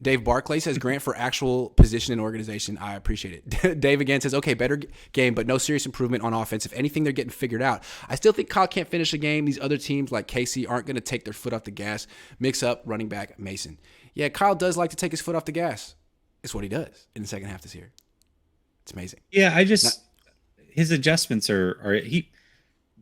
Dave Barclay says Grant for actual position and organization. I appreciate it. Dave again says, okay, better game, but no serious improvement on offense. If anything, they're getting figured out. I still think Kyle can't finish a game. These other teams like KC aren't going to take their foot off the gas. Mix up running back Mason. Yeah, Kyle does like to take his foot off the gas. It's what he does in the second half this year. It's amazing. Yeah, his adjustments are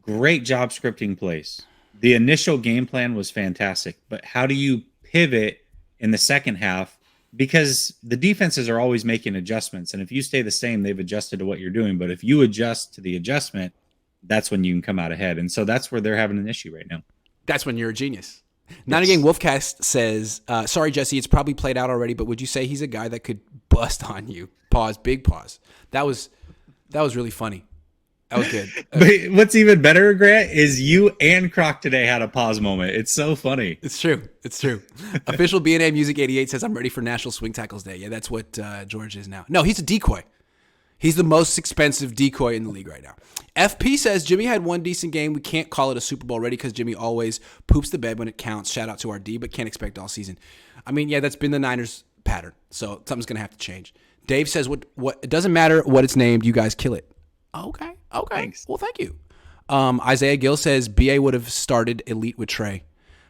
great job scripting plays. The initial game plan was fantastic, but how do you pivot in the second half? Because the defenses are always making adjustments, and if you stay the same, they've adjusted to what you're doing. But if you adjust to the adjustment, that's when you can come out ahead. And so that's where they're having an issue right now. That's when you're a genius. Not Again Wolfcast says, sorry, Jesse, it's probably played out already, but would you say he's a guy that could bust on you? Pause, big pause. That was really funny. That was good. But what's even better, Grant, is you and Croc today had a pause moment. It's so funny. It's true. Official B&A Music 88 says, I'm ready for National Swing Tackles Day. Yeah, that's what George is now. No, he's a decoy. He's the most expensive decoy in the league right now. FP says, Jimmy had one decent game. We can't call it a Super Bowl ready because Jimmy always poops the bed when it counts. Shout out to our D, but can't expect all season. I mean, yeah, that's been the Niners pattern. So something's going to have to change. Dave says, what? It doesn't matter what it's named. You guys kill it. Okay. Thanks. Well, thank you. Isaiah Gill says BA would have started elite with Trey.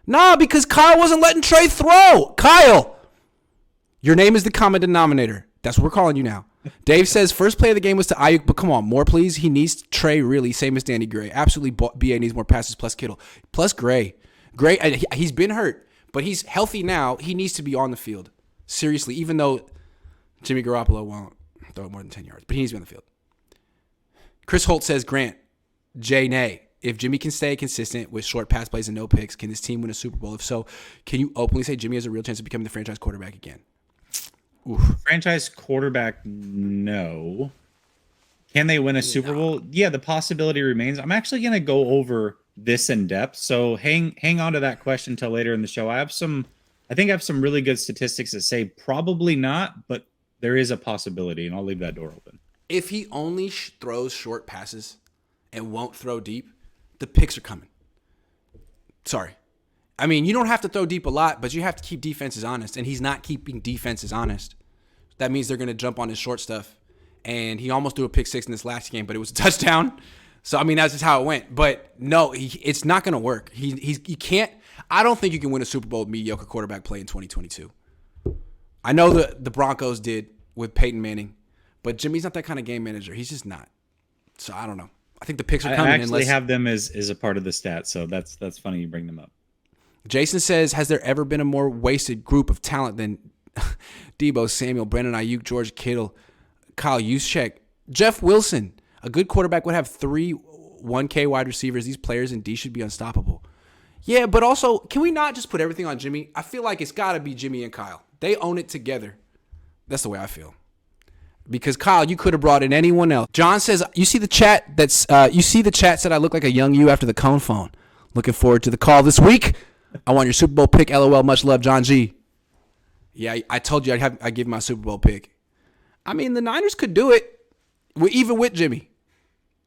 Nah, because Kyle wasn't letting Trey throw. Kyle, your name is the common denominator. That's what we're calling you now. Dave says first play of the game was to Aiyuk, but come on, more please. He needs Trey really, same as Danny Gray. Absolutely, BA needs more passes plus Kittle. Plus Gray. He's been hurt, but he's healthy now. He needs to be on the field. Seriously, even though Jimmy Garoppolo won't throw more than 10 yards, but he needs to be on the field. Chris Holt says, Grant, Jay Nay, if Jimmy can stay consistent with short pass plays and no picks, can this team win a Super Bowl? If so, can you openly say Jimmy has a real chance of becoming the franchise quarterback again? Oof. Franchise quarterback, no. Can they win a Super Bowl? Yeah, the possibility remains. I'm actually going to go over this in depth, so hang on to that question until later in the show. I think I have some really good statistics that say probably not, but there is a possibility, and I'll leave that door open. If he only throws short passes and won't throw deep, the picks are coming. Sorry. I mean, you don't have to throw deep a lot, but you have to keep defenses honest, and he's not keeping defenses honest. That means they're going to jump on his short stuff, and he almost threw a pick six in this last game, but it was a touchdown. So, I mean, that's just how it went. But, no, it's not going to work. He can't – I don't think you can win a Super Bowl with mediocre quarterback play in 2022. I know the Broncos did with Peyton Manning. But Jimmy's not that kind of game manager. He's just not. So I don't know. I think the picks are coming. I actually have them as a part of the stat, so that's funny you bring them up. Jason says, has there ever been a more wasted group of talent than Debo Samuel, Brandon Aiyuk, George Kittle, Kyle Juszczyk, Jeff Wilson? A good quarterback would have 3 1K wide receivers. These players in D should be unstoppable. Yeah, but also, can we not just put everything on Jimmy? I feel like it's got to be Jimmy and Kyle. They own it together. That's the way I feel. Because Kyle, you could have brought in anyone else. John says, you see the chat said I look like a young you after the Cohn phone. Looking forward to the call this week. I want your Super Bowl pick. LOL. Much love, John G. Yeah, I told you I'd give my Super Bowl pick. I mean, the Niners could do it, even with Jimmy.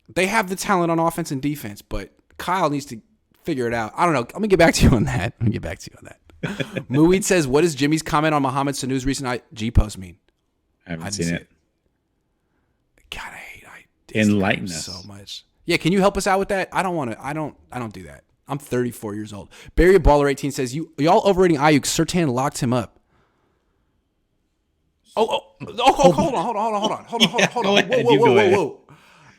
They have the talent on offense and defense, but Kyle needs to figure it out. I don't know. Let me get back to you on that. Muweed says, what does Jimmy's comment on Mohamed Sanu's recent IG post mean? I haven't seen it. God, I enlighten us so much. Yeah, can you help us out with that? I don't do that. I'm 34 years old. Barry Baller 18 says y'all overrating Aiyuk. Surtain locked him up. Hold on. Whoa.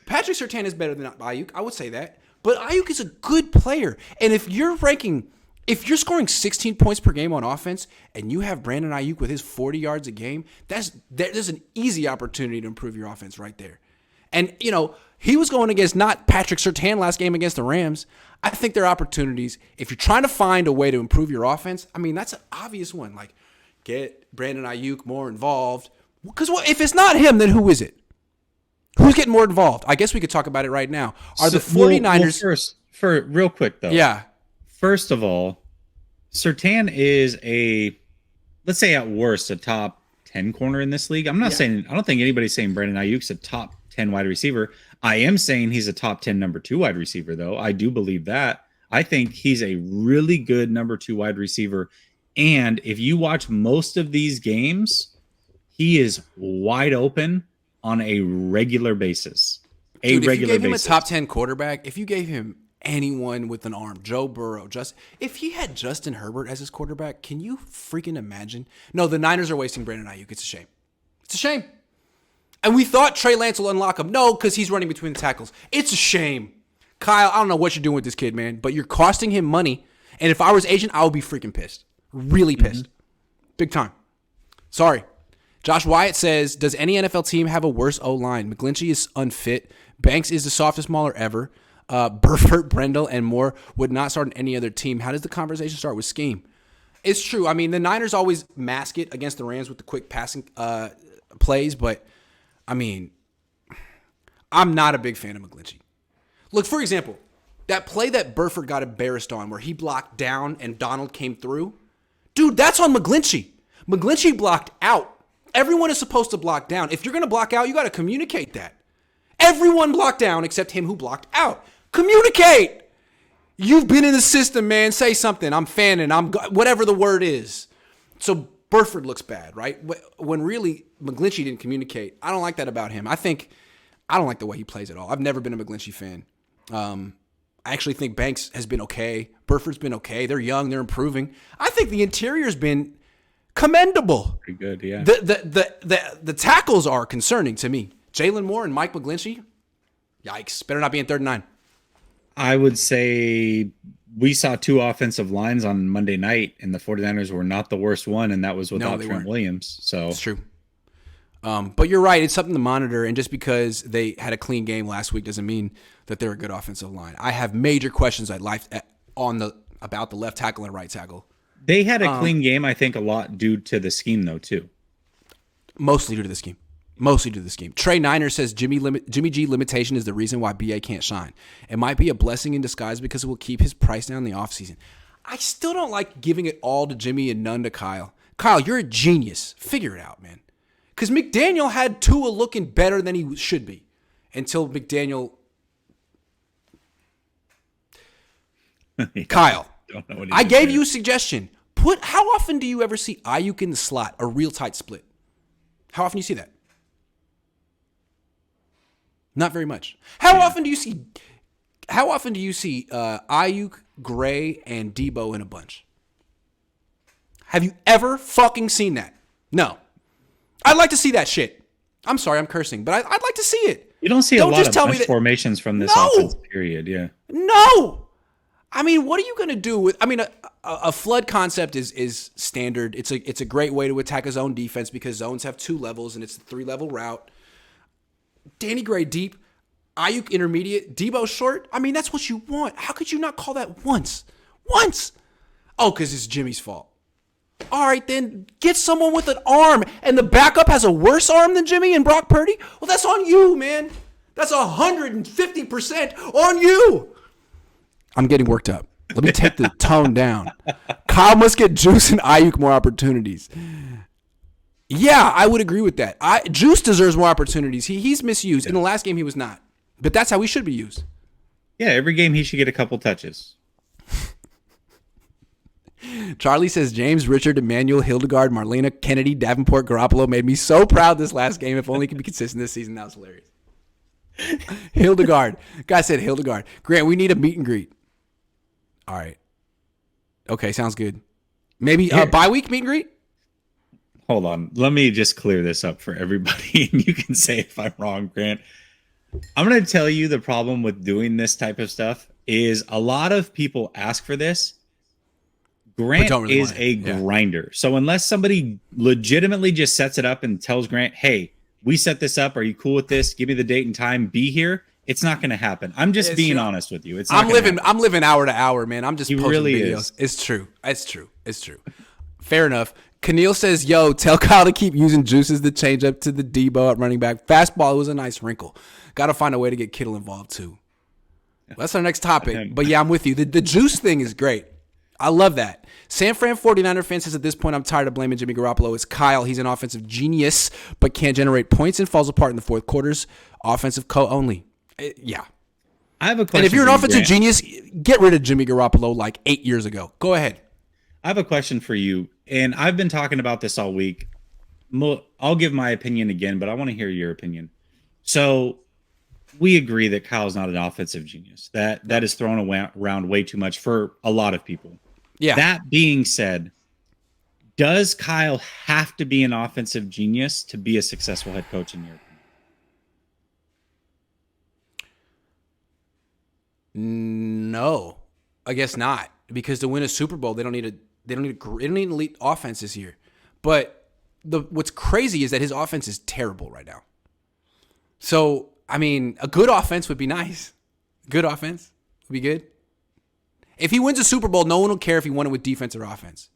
Patrick Surtain is better than Aiyuk. I would say that. But Aiyuk is a good player. And if you're scoring 16 points per game on offense and you have Brandon Aiyuk with his 40 yards a game, there's an easy opportunity to improve your offense right there. And, he was going against not Patrick Surtain last game against the Rams. I think there are opportunities. If you're trying to find a way to improve your offense, I mean, that's an obvious one. Like, get Brandon Aiyuk more involved. Because if it's not him, then who is it? Who's getting more involved? I guess we could talk about it right now. Are the 49ers... Real quick, though. Yeah. First of all, Surtain is let's say at worst, a top 10 corner in this league. I'm not saying, I don't think anybody's saying Brandon Ayuk's a top 10 wide receiver. I am saying he's a top 10 number 2 wide receiver, though. I do believe that. I think he's a really good number 2 wide receiver And if you watch most of these games, he is wide open on a regular basis. Dude, if you gave him a top 10 quarterback, if you gave him anyone with an arm, Joe Burrow, if he had Justin Herbert as his quarterback, can you freaking imagine? No, the Niners are wasting Brandon Aiyuk. It's a shame. It's a shame. And we thought Trey Lance will unlock him. No, because he's running between the tackles. It's a shame. Kyle, I don't know what you're doing with this kid, man, but you're costing him money. And if I was agent, I would be freaking pissed. Really pissed. Big time. Sorry. Josh Wyatt says, does any NFL team have a worse O-line? McGlinchey is unfit. Banks is the softest mauler ever. Burford, Brendel, and Moore would not start on any other team. How does the conversation start with scheme? It's true. I mean, the Niners always mask it against the Rams with the quick passing plays, but, I mean, I'm not a big fan of McGlinchey. Look, for example, that play that Burford got embarrassed on where he blocked down and Donald came through, dude, that's on McGlinchey. McGlinchey blocked out. Everyone is supposed to block down. If you're going to block out, you got to communicate that. Everyone blocked down except him who blocked out. Communicate. You've been in the system, man. Say something. I'm fanning. Whatever the word is. So Burford looks bad, right? When really McGlinchey didn't communicate. I don't like that about him. I don't like the way he plays at all. I've never been a McGlinchey fan. I actually think Banks has been okay. Burford's been okay. They're young. They're improving. I think the interior's been commendable. Pretty good, yeah. The tackles are concerning to me. Jalen Moore and Mike McGlinchey, yikes. Better not be in 3rd and 9. I would say we saw 2 offensive lines on Monday night, and the 49ers were not the worst one, and that was without Trent Williams. So it's true. But you're right. It's something to monitor, and just because they had a clean game last week doesn't mean that they're a good offensive line. I have major questions about the left tackle and right tackle. They had a clean game, I think, a lot due to the scheme, though, too. Mostly due to the scheme. Trey Niner says Jimmy G limitation is the reason why BA can't shine. It might be a blessing in disguise because it will keep his price down in the offseason. I still don't like giving it all to Jimmy and none to Kyle. Kyle, you're a genius. Figure it out, man. Because McDaniel had Tua looking better than he should be until McDaniel. Yeah, Kyle, I gave you a suggestion. How often do you ever see Aiyuk in the slot, a real tight split? How often do you see that? Not very much. How often do you see Aiyuk, Gray, and Debo in a bunch? Have you ever fucking seen that? No. I'd like to see that shit. I'm sorry, I'm cursing, but I'd like to see it. You don't see a lot of bunch formations from this offense period, yeah. No. I mean, what are you going to do with? I mean, a flood concept is standard. It's a great way to attack a zone defense because zones have 2 levels and it's a 3-level route. Danny Gray deep, Aiyuk intermediate, Debo short. I mean, that's what you want. How could you not call that once? Once. Oh, because it's Jimmy's fault. All right, then get someone with an arm, and the backup has a worse arm than Jimmy and Brock Purdy. Well, that's on you, man. That's 150% on you. I'm getting worked up. Let me take the tone down. Kyle must get Juice and Aiyuk more opportunities. Yeah, I would agree with that. Juice deserves more opportunities. He's misused. In the last game, he was not. But that's how he should be used. Yeah, every game he should get a couple touches. Charlie says, James, Richard, Emmanuel, Hildegard, Marlena, Kennedy, Davenport, Garoppolo made me so proud this last game. If only he could be consistent this season. That was hilarious. Hildegard. Guy said Hildegard. Grant, we need a meet and greet. All right. Okay, sounds good. Maybe a bye week meet and greet? Hold on. Let me just clear this up for everybody, and you can say if I'm wrong, Grant. I'm going to tell you the problem with doing this type of stuff is a lot of people ask for this. Grant really is a grinder. So unless somebody legitimately just sets it up and tells Grant, hey, we set this up. Are you cool with this? Give me the date and time. Be here. It's not going to happen. I'm just being honest with you. I'm living hour to hour, man. I'm just posting really videos. It's true. Fair enough. Keneal says, yo, tell Kyle to keep using Juices to change up to the Debo at running back. Fastball was a nice wrinkle. Got to find a way to get Kittle involved too. Well, that's our next topic. But yeah, I'm with you. The Juice thing is great. I love that. San Fran 49er fan says at this point, I'm tired of blaming Jimmy Garoppolo. It's Kyle. He's an offensive genius, but can't generate points and falls apart in the fourth quarters. Offensive only. Yeah. I have a question. And if you're an offensive genius, get rid of Jimmy Garoppolo like 8 years ago. Go ahead. I have a question for you, and I've been talking about this all week. I'll give my opinion again, but I want to hear your opinion. So we agree that Kyle's not an offensive genius. That is thrown around way too much for a lot of people. Yeah. That being said, does Kyle have to be an offensive genius to be a successful head coach in your opinion? No, I guess not. Because to win a Super Bowl, they don't need elite offense this year. But what's crazy is that his offense is terrible right now. So, I mean, a good offense would be nice. Good offense would be good. If he wins a Super Bowl, no one will care if he won it with defense or offense.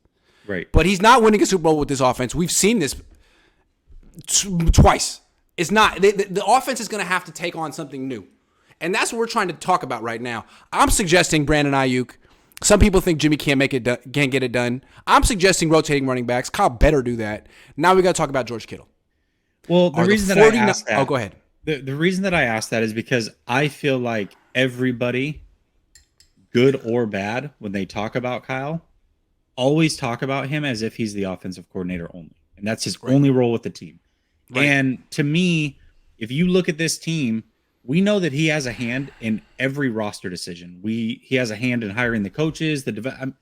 Right. But he's not winning a Super Bowl with this offense. We've seen this twice. It's not. The offense is going to have to take on something new. And that's what we're trying to talk about right now. I'm suggesting Brandon Aiyuk. Some people think Jimmy can't get it done. I'm suggesting rotating running backs. Kyle better do that. Now we got to talk about George Kittle. Well, the reason that I asked that. Oh, go ahead. The reason that I asked that is because I feel like everybody, good or bad, when they talk about Kyle, always talk about him as if he's the offensive coordinator only. And that's his only role with the team. Right. And to me, if you look at this team, we know that he has a hand in every roster decision. He has a hand in hiring the coaches,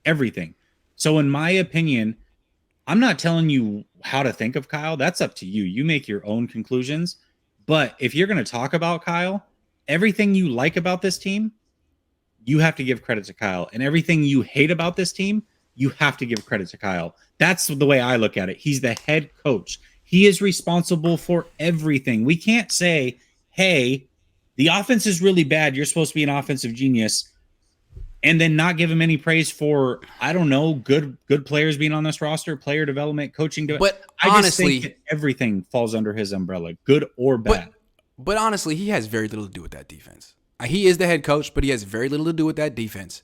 everything. So in my opinion, I'm not telling you how to think of Kyle. That's up to you. You make your own conclusions. But if you're going to talk about Kyle, everything you like about this team, you have to give credit to Kyle. And everything you hate about this team, you have to give credit to Kyle. That's the way I look at it. He's the head coach. He is responsible for everything. We can't say, hey, the offense is really bad. You're supposed to be an offensive genius. And then not give him any praise for, I don't know, good players being on this roster, player development, coaching. But I honestly, just think that everything falls under his umbrella, good or bad. But honestly, he has very little to do with that defense. He is the head coach, but he has very little to do with that defense.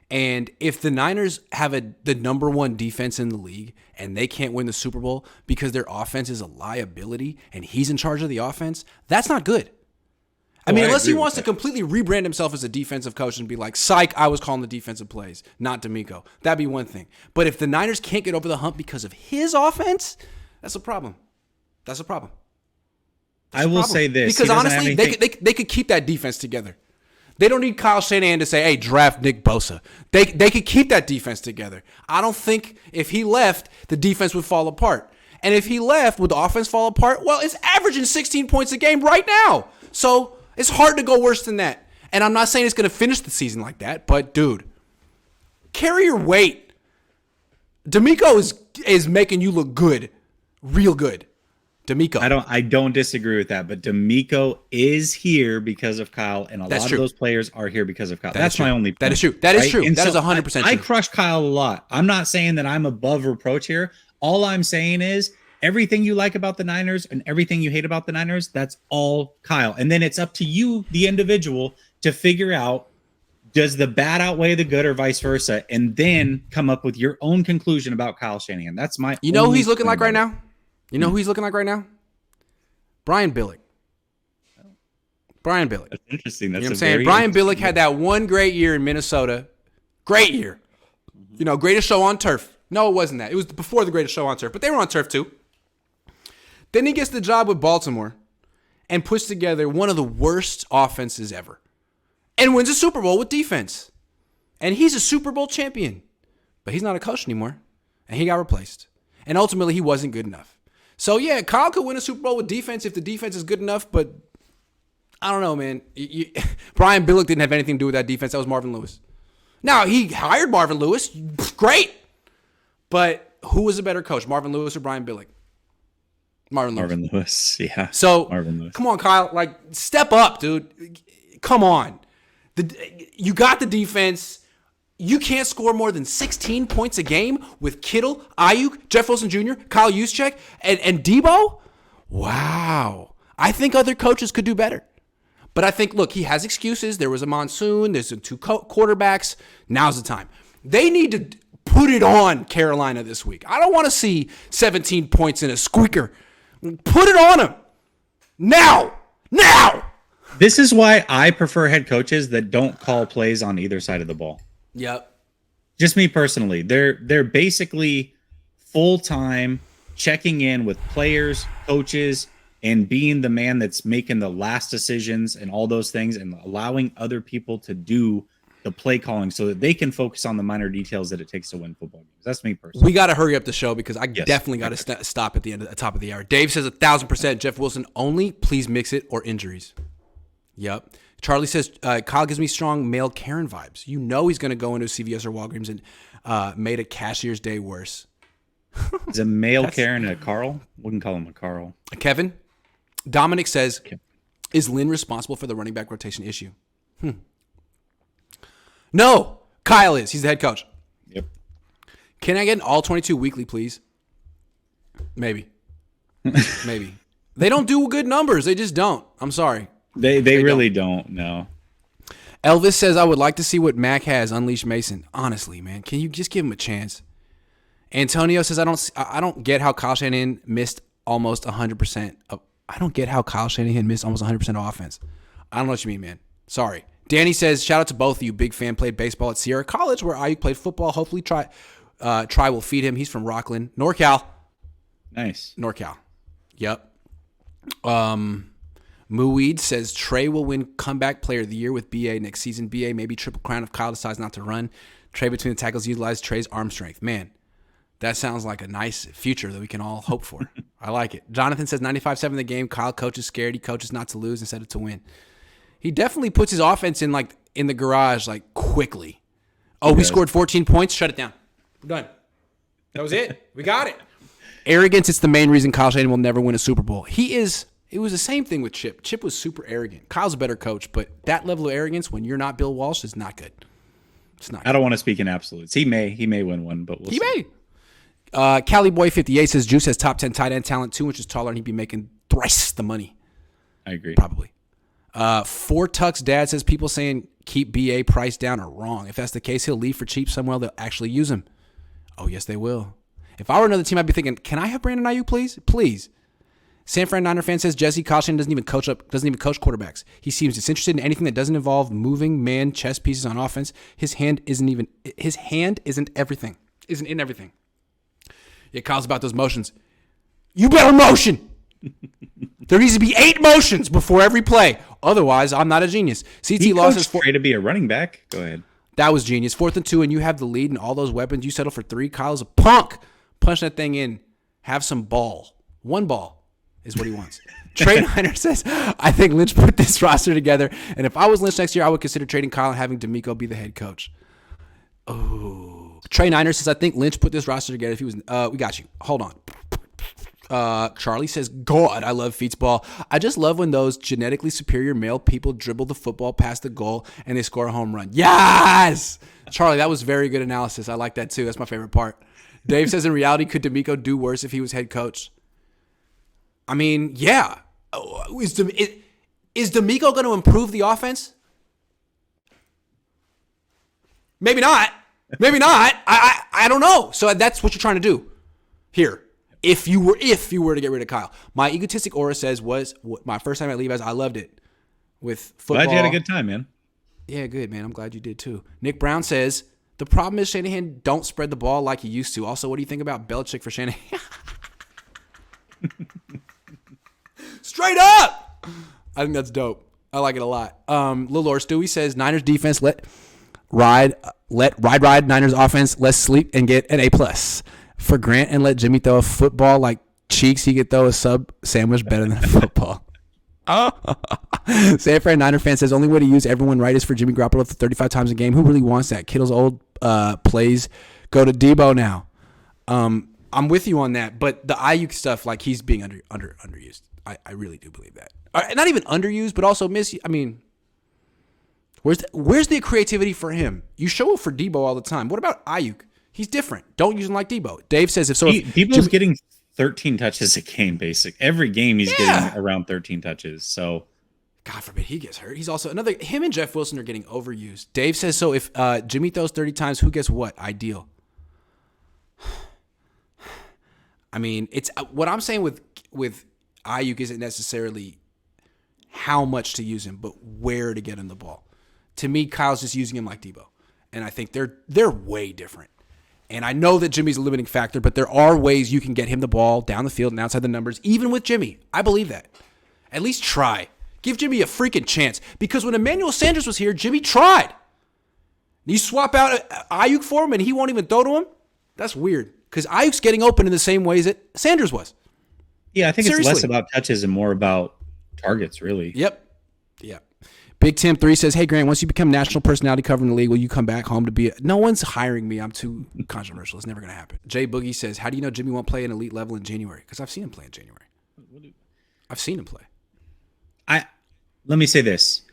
And if the Niners have the number one defense in the league and they can't win the Super Bowl because their offense is a liability and he's in charge of the offense, that's not good. I mean, unless he wants to completely rebrand himself as a defensive coach and be like, psych, I was calling the defensive plays, not D'Amico. That'd be one thing. But if the Niners can't get over the hump because of his offense, that's a problem. That's a problem. I will say this. Because honestly, they could keep that defense together. They don't need Kyle Shanahan to say, hey, draft Nick Bosa. They could keep that defense together. I don't think if he left, the defense would fall apart. And if he left, would the offense fall apart? Well, it's averaging 16 points a game right now. So it's hard to go worse than that. And I'm not saying it's going to finish the season like that, but dude, carry your weight. D'Amico is making you look good, real good. D'Amico. I don't disagree with that, but D'Amico is here because of Kyle, and a lot of those players are here because of Kyle. That's my only point. That is true. That is true. That is 100% true. I crush Kyle a lot. I'm not saying that I'm above reproach here. All I'm saying is everything you like about the Niners and everything you hate about the Niners, that's all Kyle. And then it's up to you, the individual, to figure out, does the bad outweigh the good or vice versa, and then come up with your own conclusion about Kyle Shanahan. That's my. You know who he's looking like right now? You know who he's looking like right now? Brian Billick. Brian Billick. That's interesting. That's you know what I'm saying? Brian Billick had that one great year in Minnesota. Great year. You know, greatest show on turf. No, it wasn't that. It was before the greatest show on turf, but they were on turf too. Then he gets the job with Baltimore and puts together one of the worst offenses ever and wins a Super Bowl with defense. And he's a Super Bowl champion, but he's not a coach anymore, and he got replaced. And ultimately, he wasn't good enough. So, yeah, Kyle could win a Super Bowl with defense if the defense is good enough, but I don't know, man. Brian Billick didn't have anything to do with that defense. That was Marvin Lewis. Now, he hired Marvin Lewis. Great. But who was a better coach, Marvin Lewis or Brian Billick? Marvin Lewis, yeah. So, Marvin Lewis. Come on, Kyle. Like, step up, dude. Come on. You got the defense. You can't score more than 16 points a game with Kittle, Aiyuk, Jeff Wilson Jr., Kyle Juszczyk, and Debo? Wow. I think other coaches could do better. But I think, look, he has excuses. There was a monsoon. There's two quarterbacks. Now's the time. They need to put it on Carolina this week. I don't want to see 17 points in a squeaker. Put it on them. Now. This is why I prefer head coaches that don't call plays on either side of the ball. Yep. just me personally, they're basically full time checking in with players, coaches, and being the man that's making the last decisions and all those things, and allowing other people to do the play calling so that they can focus on the minor details that it takes to win football games. That's me personally. We got to hurry up the show because I definitely got to stop at the top of the hour. Dave says 1,000% Jeff Wilson only. Please mix it or injuries. Yep. Charlie says Kyle gives me strong male Karen vibes. You know he's going to go into CVS or Walgreens and made a cashier's day worse. Is a male Karen a Carl? Wouldn't call him a Carl. Kevin. Dominic says, is Lynn responsible for the running back rotation issue? No, Kyle is. He's the head coach. Yep. Can I get an all 22 weekly, please? Maybe. Maybe. They don't do good numbers. They just don't. I'm sorry. They really don't. No. Elvis says, I would like to see what Mac has, unleash Mason. Honestly, man, can you just give him a chance? Antonio says, I don't get how Kyle Shanahan missed almost 100% of. I don't get how Kyle Shanahan missed almost 100% of offense. I don't know what you mean, man. Sorry. Danny says, shout out to both of you. Big fan, played baseball at Sierra College where Aiyuk played football. Hopefully Try will feed him. He's from Rockland. NorCal. Nice. NorCal. Yep. Muweed says, Trey will win comeback player of the year with BA next season. BA maybe triple crown if Kyle decides not to run. Trey between the tackles utilize Trey's arm strength. Man, that sounds like a nice future that we can all hope for. I like it. Jonathan says 95-7 the game. Kyle coaches scared. He coaches not to lose instead of to win. He definitely puts his offense in the garage quickly. Oh, we scored 14 points. Shut it down. We're done. That was it. We got it. Arrogance. It's the main reason Kyle Shanahan will never win a Super Bowl. He is. It was the same thing with Chip. Chip was super arrogant. Kyle's a better coach, but that level of arrogance when you're not Bill Walsh is not good. It's not. I don't want to speak in absolutes. He may win one, but we'll see. He may. Cali Boy 58 says Juice has top 10 tight end talent, 2 inches taller, and he'd be making thrice the money. I agree. Probably. Four Tuck's dad says people saying keep BA price down are wrong. If that's the case, he'll leave for cheap somewhere. They'll actually use him. Oh, yes, they will. If I were another team, I'd be thinking, can I have Brandon Aiyuk, please? Please. San Fran Niner fan says Jesse Caution doesn't even coach quarterbacks. He seems disinterested in anything that doesn't involve moving man chess pieces on offense. His hand isn't everything. Isn't in everything. Yeah, Kyle's about those motions. You better motion. There needs to be 8 motions before every play. Otherwise, I'm not a genius. CT lost his Trey to be a running back. Go ahead. That was genius. 4th and 2, and you have the lead and all those weapons. You settle for 3. Kyle's a punk. Punch that thing in. Have some ball. 1 ball is what he wants. Trey Niner says, I think Lynch put this roster together, and if I was Lynch next year, I would consider trading Kyle and having D'Amico be the head coach. Oh. Trey Niner says, I think Lynch put this roster together if he was we got you. Hold on. Charlie says, God, I love Feetsball. I just love when those genetically superior male people dribble the football past the goal and they score a home run. Yes! Charlie, that was very good analysis. I like that too. That's my favorite part. Dave says, in reality, could D'Amico do worse if he was head coach? I mean, yeah. Is D'Amico going to improve the offense? Maybe not. Maybe not. I don't know. So that's what you're trying to do here. If you were to get rid of Kyle. My egotistic aura says was my first time at Levi's. I loved it with football. Glad you had a good time, man. Yeah, good, man. I'm glad you did too. Nick Brown says, the problem is Shanahan don't spread the ball like he used to. Also, what do you think about Belichick for Shanahan? Straight up! I think that's dope. I like it a lot. Lil or Stewie says, Niners defense let ride Niners offense, let's sleep and get an A+. For Grant and let Jimmy throw a football like Cheeks, he could throw a sub sandwich better than a football. San Fran Niner fan says only way to use everyone right is for Jimmy Garoppolo 35 times a game. Who really wants that? Kittle's old plays go to Debo now. I'm with you on that, but the Aiyuk stuff, he's being underused. I really do believe that. Not even underused, but also I mean, where's the creativity for him? You show up for Debo all the time. What about Aiyuk? He's different. Don't use him like Debo. Dave says Debo's getting 13 touches a game, basic. Every game he's getting around 13 touches. So, God forbid he gets hurt. He's also him and Jeff Wilson are getting overused. Dave says, so if Jimmy throws 30 times, who gets what? Ideal. I mean, it's what I'm saying with Aiyuk isn't necessarily how much to use him, but where to get him the ball. To me, Kyle's just using him like Debo. and I think they're way different. And I know that Jimmy's a limiting factor, but there are ways you can get him the ball down the field and outside the numbers, even with Jimmy. I believe that. At least try. Give Jimmy a freaking chance. Because when Emmanuel Sanders was here, Jimmy tried. You swap out Aiyuk for him and he won't even throw to him? That's weird. Because Ayuk's getting open in the same ways that Sanders was. Yeah, I think Seriously. It's less about touches and more about targets, really. Yep. Big Tim 3 says, hey, Grant, once you become national personality covering the league, will you come back home to be No one's hiring me. I'm too controversial. It's never going to happen. Jay Boogie says, how do you know Jimmy won't play an elite level in January? Because I've seen him play in January. I've seen him play. Let me say this.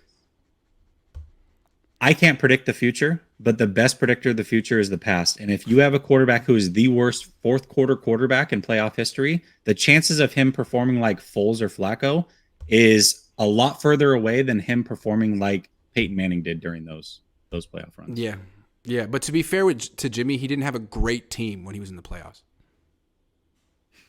I can't predict the future, but the best predictor of the future is the past. And if you have a quarterback who is the worst fourth quarter quarterback in playoff history, the chances of him performing like Foles or Flacco is a lot further away than him performing like Peyton Manning did during those playoff runs. Yeah. But to be fair to Jimmy, he didn't have a great team when he was in the playoffs.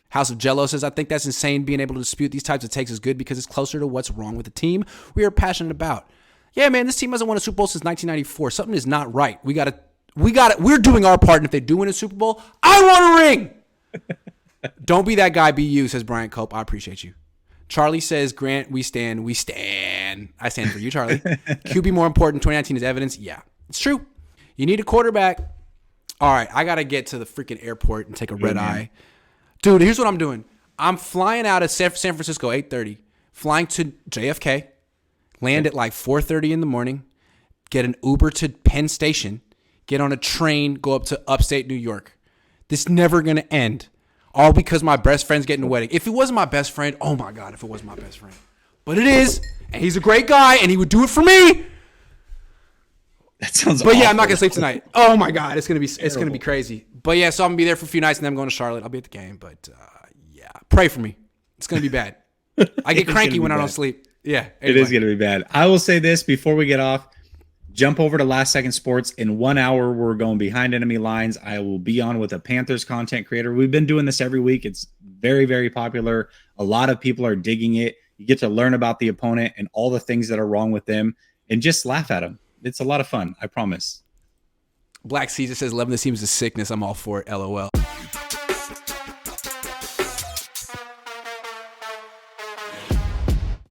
House of Jello says, I think that's insane. Being able to dispute these types of takes is good because it's closer to what's wrong with the team we are passionate about. Yeah, man, this team hasn't won a Super Bowl since 1994. Something is not right. We got it. We're doing our part, and if they do win a Super Bowl, I want a ring. Don't be that guy, be you, says Brian Cope. I appreciate you. Charlie says, Grant, we stand. I stand for you, Charlie. QB more important. 2019 is evidence. Yeah, it's true. You need a quarterback. All right, I got to get to the freaking airport and take a red eye. Dude, here's what I'm doing. I'm flying out of San Francisco, 8:30, flying to JFK, land at like 4:30 in the morning, get an Uber to Penn Station, get on a train, go up to upstate New York. This never going to end. All because my best friend's getting a wedding. If it wasn't my best friend, oh my God, if it was my best friend. But it is, and he's a great guy, and he would do it for me. That sounds But yeah, I'm not going to sleep tonight. Oh my God, it's going to be crazy. But yeah, so I'm going to be there for a few nights, and then I'm going to Charlotte. I'll be at the game, but yeah, pray for me. It's going to be bad. I get cranky when I don't sleep. Yeah. Anyway. It is going to be bad. I will say this before we get off. Jump over to Last Second Sports. In 1 hour, we're going behind enemy lines. I will be on with a Panthers content creator. We've been doing this every week. It's very, very popular. A lot of people are digging it. You get to learn about the opponent and all the things that are wrong with them and just laugh at them. It's a lot of fun. I promise. Black Caesar says, loving this team is a sickness. I'm all for it. LOL.